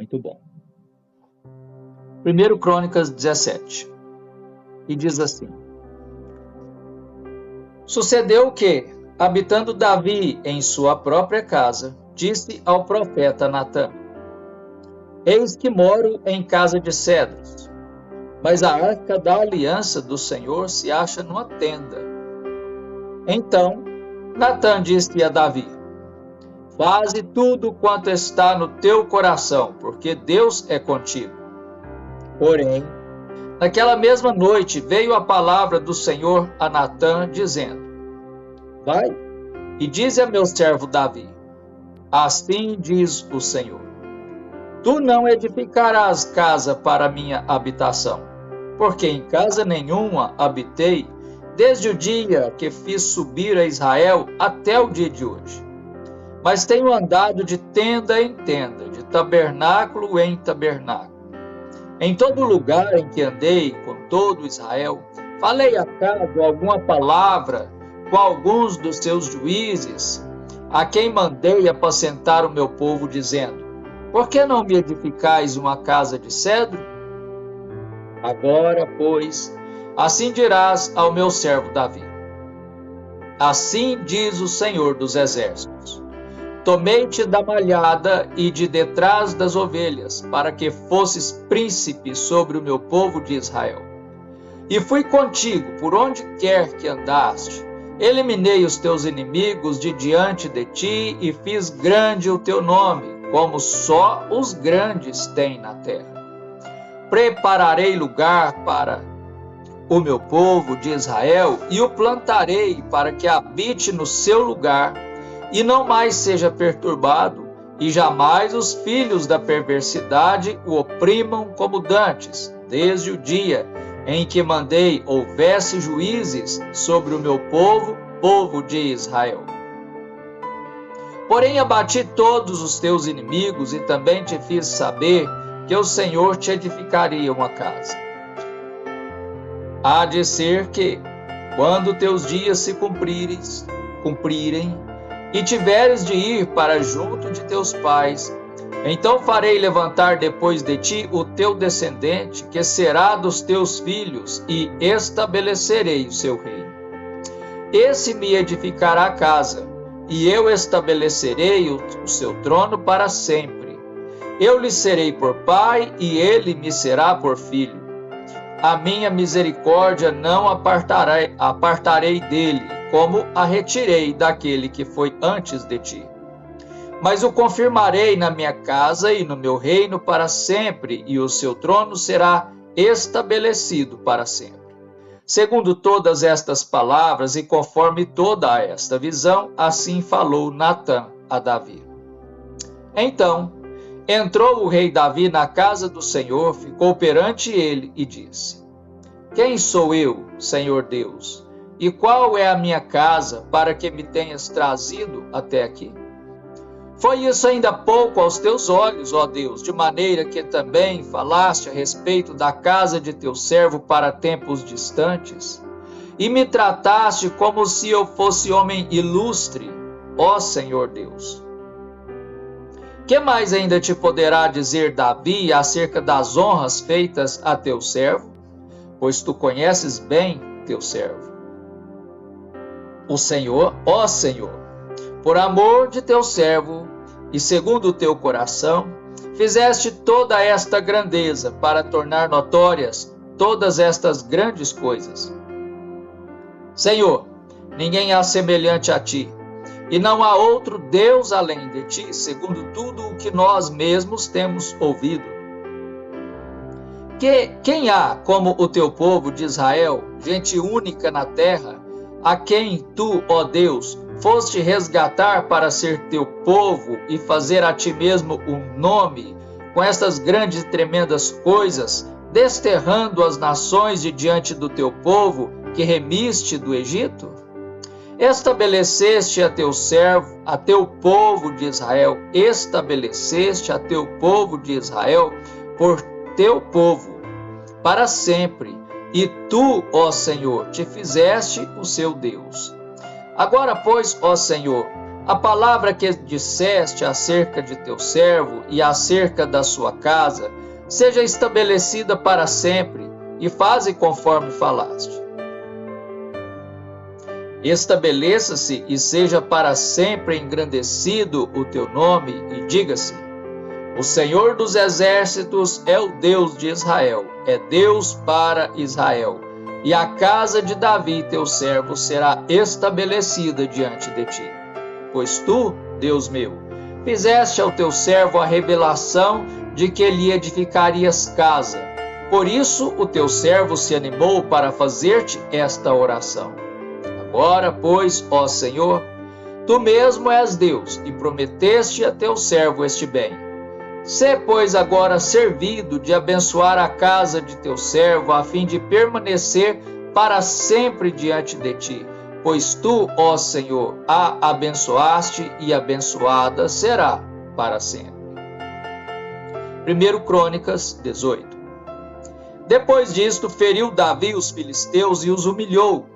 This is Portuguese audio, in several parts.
Muito bom. 1 Crônicas 17. E diz assim: Sucedeu que, habitando Davi em sua própria casa, disse ao profeta Natã: Eis que moro em casa de cedros, mas a arca da aliança do Senhor se acha numa tenda. Então Natã disse a Davi: Faze tudo quanto está no teu coração, porque Deus é contigo. Porém, naquela mesma noite veio a palavra do Senhor a Natã, dizendo: Vai e dize a meu servo Davi: Assim diz o Senhor: Tu não edificarás casa para minha habitação, porque em casa nenhuma habitei desde o dia que fiz subir a Israel até o dia de hoje. Mas tenho andado de tenda em tenda, de tabernáculo em tabernáculo. Em todo lugar em que andei com todo Israel, falei acaso alguma palavra com alguns dos seus juízes, a quem mandei apacentar o meu povo, dizendo: Por que não me edificais uma casa de cedro? Agora, pois, assim dirás ao meu servo Davi: Assim diz o Senhor dos Exércitos: Tomei-te da malhada e de detrás das ovelhas, para que fosses príncipe sobre o meu povo de Israel. E fui contigo por onde quer que andaste. Eliminei os teus inimigos de diante de ti e fiz grande o teu nome, como só os grandes têm na terra. Prepararei lugar para o meu povo de Israel e o plantarei para que habite no seu lugar e não mais seja perturbado, e jamais os filhos da perversidade o oprimam como dantes, desde o dia em que mandei houvesse juízes sobre o meu povo, povo de Israel. Porém abati todos os teus inimigos e também te fiz saber que o Senhor te edificaria uma casa. Há de ser que, quando teus dias se cumprirem, e tiveres de ir para junto de teus pais, então farei levantar depois de ti o teu descendente, que será dos teus filhos, e estabelecerei o seu reino. Esse me edificará a casa, e eu estabelecerei o seu trono para sempre. Eu lhe serei por pai, e ele me será por filho. A minha misericórdia não apartarei dele, como a retirei daquele que foi antes de ti. Mas o confirmarei na minha casa e no meu reino para sempre, e o seu trono será estabelecido para sempre. Segundo todas estas palavras e conforme toda esta visão, assim falou Natã a Davi. Então entrou o rei Davi na casa do Senhor, ficou perante ele e disse: Quem sou eu, Senhor Deus? E qual é a minha casa para que me tenhas trazido até aqui? Foi isso ainda pouco aos teus olhos, ó Deus, de maneira que também falaste a respeito da casa de teu servo para tempos distantes, e me trataste como se eu fosse homem ilustre, ó Senhor Deus. Que mais ainda te poderá dizer Davi acerca das honras feitas a teu servo? Pois tu conheces bem teu servo. O Senhor, ó Senhor, por amor de teu servo e segundo o teu coração, fizeste toda esta grandeza para tornar notórias todas estas grandes coisas. Senhor, ninguém há semelhante a ti, e não há outro Deus além de ti, segundo tudo o que nós mesmos temos ouvido. Quem há como o teu povo de Israel, gente única na terra, a quem tu, ó Deus, foste resgatar para ser teu povo e fazer a ti mesmo um nome, com estas grandes e tremendas coisas, desterrando as nações de diante do teu povo, que remiste do Egito? Estabeleceste a teu servo, a teu povo de Israel, estabeleceste a teu povo de Israel por teu povo, para sempre, e tu, ó Senhor, te fizeste o seu Deus. Agora, pois, ó Senhor, A palavra que disseste acerca de teu servo e acerca da sua casa seja estabelecida para sempre, e faze conforme falaste. Estabeleça-se e seja para sempre engrandecido o teu nome, e diga-se: o Senhor dos exércitos é o Deus de Israel, é Deus para Israel, e a casa de Davi, teu servo, será estabelecida diante de ti. Pois tu, Deus meu, fizeste ao teu servo a revelação de que lhe edificarias casa. Por isso o teu servo se animou para fazer-te esta oração. Agora, pois, ó Senhor, tu mesmo és Deus, e prometeste a teu servo este bem. Sê, pois, agora servido de abençoar a casa de teu servo, a fim de permanecer para sempre diante de ti. Pois tu, ó Senhor, a abençoaste, e abençoada será para sempre. 1 Crônicas 18. Depois disto, feriu Davi os filisteus e os humilhou.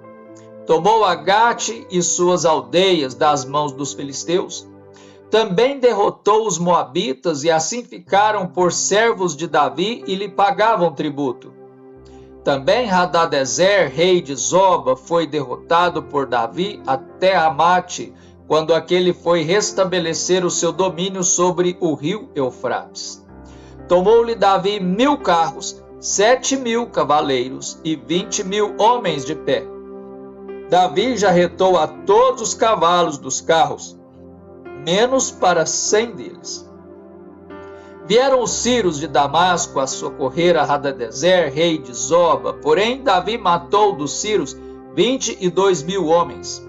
Tomou a Gate e suas aldeias das mãos dos filisteus. Também derrotou os moabitas, e assim ficaram por servos de Davi e lhe pagavam tributo. Também Hadadezer, rei de Zoba, foi derrotado por Davi até Amate, quando aquele foi restabelecer o seu domínio sobre o rio Eufrates. Tomou-lhe Davi 1000 carros, 7.000 cavaleiros e 20.000 homens de pé. Davi já retou a todos os cavalos dos carros, menos para 100 deles. Vieram os sírios de Damasco a socorrer a Hadadezer, rei de Zoba, porém Davi matou dos sírios 22.000 homens.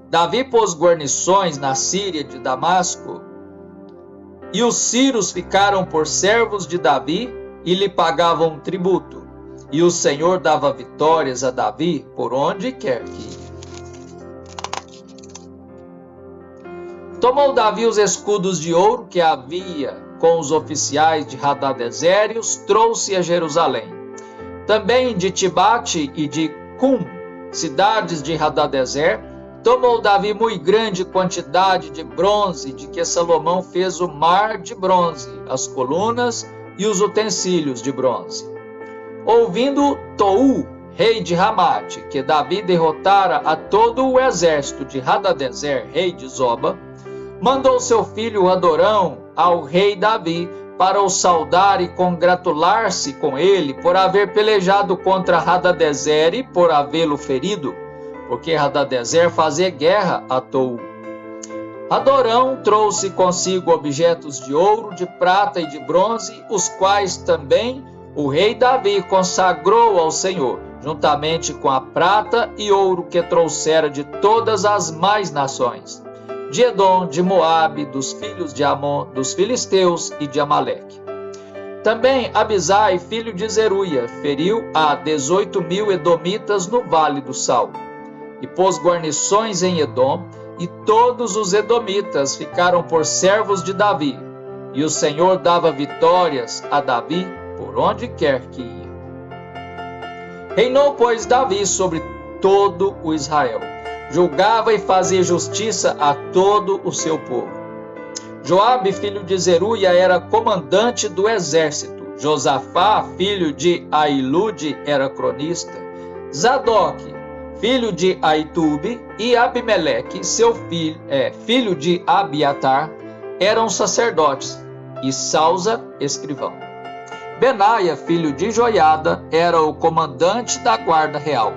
Davi pôs guarnições na Síria de Damasco, e os sírios ficaram por servos de Davi e lhe pagavam tributo. E o Senhor dava vitórias a Davi por onde quer que ia. Tomou Davi os escudos de ouro que havia com os oficiais de Hadadezer e os trouxe a Jerusalém. Também de Tibate e de Cum, cidades de Hadadezer, tomou Davi muito grande quantidade de bronze, de que Salomão fez o mar de bronze, as colunas e os utensílios de bronze. Ouvindo Tou, rei de Ramate, que Davi derrotara a todo o exército de Hadadezer, rei de Zoba, mandou seu filho Adorão ao rei Davi para o saudar e congratular-se com ele por haver pelejado contra Hadadezer e por havê-lo ferido, porque Hadadezer fazia guerra a Tou. Adorão trouxe consigo objetos de ouro, de prata e de bronze, os quais também o rei Davi consagrou ao Senhor, juntamente com a prata e ouro que trouxera de todas as mais nações, de Edom, de Moabe, dos filhos de Amon, dos filisteus e de Amaleque. Também Abisai, filho de Zeruia, feriu a 18.000 edomitas no vale do Sal, e pôs guarnições em Edom, e todos os edomitas ficaram por servos de Davi, e o Senhor dava vitórias a Davi por onde quer que ia. Reinou, pois, Davi sobre todo o Israel, julgava e fazia justiça a todo o seu povo. Joabe, filho de Zeruia, era comandante do exército. Josafá, filho de Ailude, era cronista. Zadoque, filho de Aitube, e Abimeleque, seu filho de Abiatar, eram sacerdotes, e Salza, escrivão. Benaia, filho de Joiada, era o comandante da guarda real.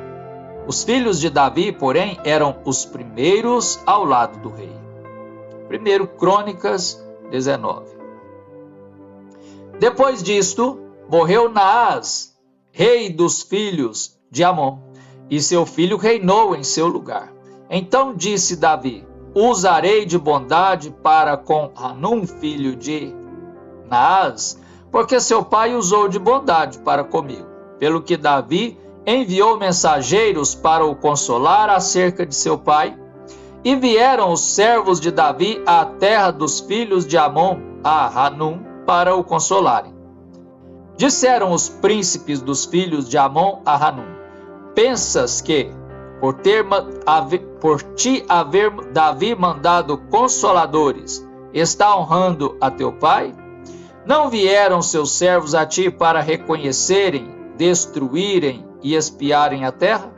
Os filhos de Davi, porém, eram os primeiros ao lado do rei. 1 Crônicas 19. Depois disto, morreu Naás, rei dos filhos de Amon, e seu filho reinou em seu lugar. Então disse Davi: usarei de bondade para com Hanum, filho de Naás, porque seu pai usou de bondade para comigo. Pelo que Davi enviou mensageiros para o consolar acerca de seu pai, e vieram os servos de Davi à terra dos filhos de Amon, a Hanum, para o consolarem. Disseram os príncipes dos filhos de Amon a Hanum: pensas que, por ter por ti haver Davi mandado consoladores, está honrando a teu pai? Não vieram seus servos a ti para reconhecerem, destruírem e espiarem a terra?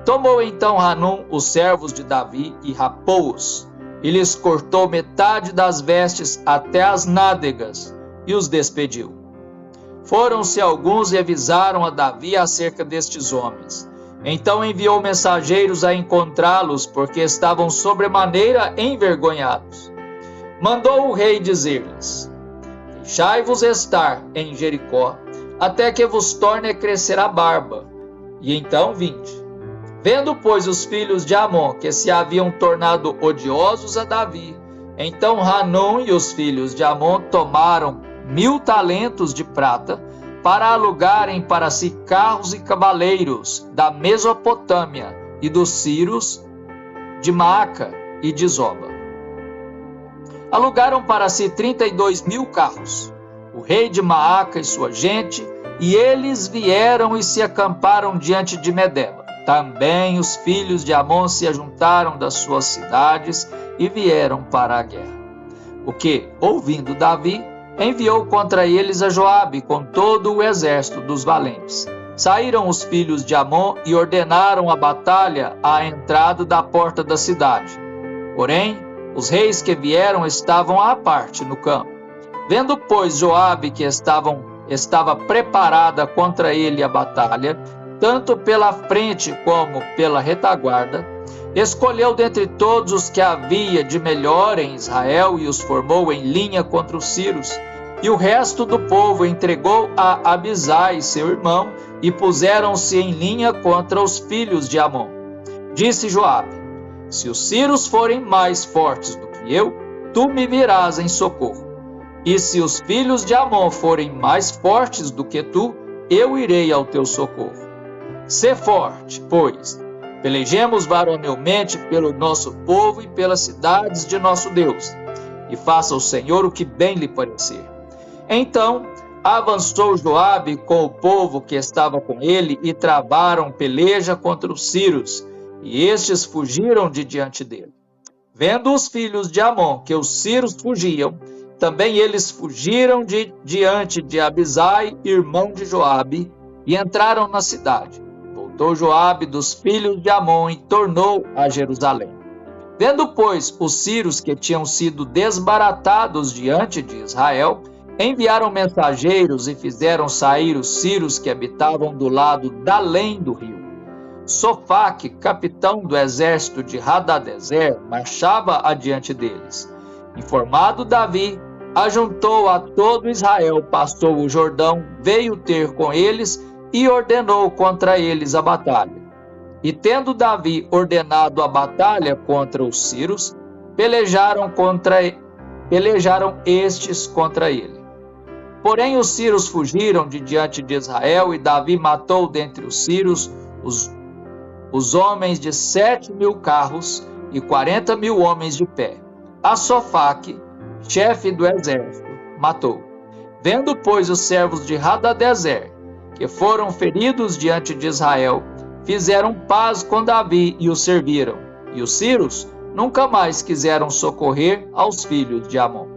Tomou então Hanum os servos de Davi e rapou-os, e lhes cortou metade das vestes até as nádegas, e os despediu. Foram-se alguns e avisaram a Davi acerca destes homens. Então enviou mensageiros a encontrá-los, porque estavam sobremaneira envergonhados. Mandou o rei dizer-lhes: deixai-vos estar em Jericó, até que vos torne a crescer a barba, e então vinde. Vendo, pois, os filhos de Amon que se haviam tornado odiosos a Davi, então Hanum e os filhos de Amon tomaram 1000 talentos de prata para alugarem para si carros e cavaleiros da Mesopotâmia e dos Círios, de Maaca e de Zoba. Alugaram para si 32.000 carros, o rei de Maaca e sua gente, e eles vieram e se acamparam diante de Medeba. Também os filhos de Amon se ajuntaram das suas cidades e vieram para a guerra. O que, ouvindo Davi, enviou contra eles a Joabe com todo o exército dos valentes. Saíram os filhos de Amon e ordenaram a batalha à entrada da porta da cidade. Porém, os reis que vieram estavam à parte no campo. Vendo, pois, Joabe que estava preparada contra ele a batalha, tanto pela frente como pela retaguarda, escolheu dentre todos os que havia de melhor em Israel e os formou em linha contra os Círios. E o resto do povo entregou a Abisai, seu irmão, e puseram-se em linha contra os filhos de Amon. Disse Joabe: se os Círios forem mais fortes do que eu, tu me virás em socorro. E se os filhos de Amon forem mais fortes do que tu, eu irei ao teu socorro. Sê forte, pois, pelejemos varonilmente pelo nosso povo e pelas cidades de nosso Deus, e faça o Senhor o que bem lhe parecer. Então avançou Joabe com o povo que estava com ele e travaram peleja contra os Círios, e estes fugiram de diante dele. Vendo os filhos de Amon que os Círios fugiam, também eles fugiram de diante de Abisai, irmão de Joabe, e entraram na cidade. Voltou Joabe dos filhos de Amon e tornou a Jerusalém. Vendo, pois, os Círios que tinham sido desbaratados diante de Israel, enviaram mensageiros e fizeram sair os Círios que habitavam do lado da além do rio. Sofaque, capitão do exército de Hadadezer, marchava adiante deles. Informado Davi, ajuntou a todo Israel, passou o Jordão, veio ter com eles e ordenou contra eles a batalha. E tendo Davi ordenado a batalha contra os Círios, pelejaram estes contra ele. Porém os Círios fugiram de diante de Israel, e Davi matou dentre os Círios os homens de 7.000 carros e 40.000 homens de pé. A Sofaque, chefe do exército, matou. Vendo, pois, os servos de Hadadezer, que foram feridos diante de Israel, fizeram paz com Davi e o serviram. E os Círios nunca mais quiseram socorrer aos filhos de Amon.